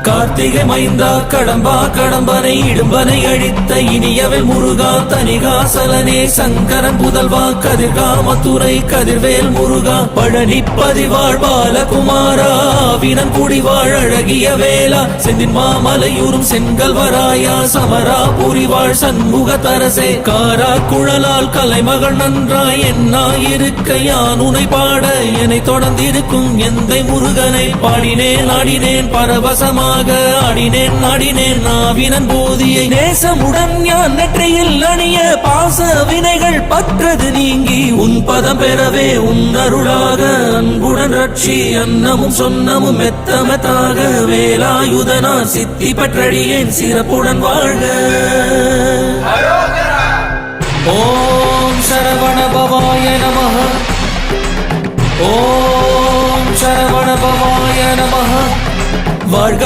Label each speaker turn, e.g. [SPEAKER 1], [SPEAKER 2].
[SPEAKER 1] கார்த்திகை மைந்தா கடம்பா கடம்பனை இடும்பனை அழித்த இனியவன் முருகா தனிகாசலனே சங்கரன் புதல்வா கதிர்காமத்துறை கதிர்வேல் முருகா பழனி பதிவாழ் பாலகுமாரா வினன் குடிவாழ் அழகிய வேளா செந்தின் மாமலையூரும் செங்கல்வராயா சமரா புரிவாழ் சண்முக தரசே காரா குழலால் கலைமகள் நன்றாய் என்னாயிருக்க யான் உனை பாட என்னை தொடர்ந்திருக்கும் எந்தை முருகனை பாடினேன் ஆடினேன் பரவசமாக ஆடினேன் நாடினேன் நாவினன் போதியை நேசமுடன் ஞான் நெற்றியில் அணிய பாச வினைகள் பற்றது நீங்கி உன் பதம் பெறவே உன் அருளாக அன்புடன் ரட்சி அன்னமும் சொன்னமும் மெத்தமத்தாக வேலாயுதனா சித்தி பற்றடியேன் சிறப்புடன் வாழ்க. ஓம் சரவண பவாய நமஹ. ஓம் சரவண பவாய நமஹ. வாழ்க.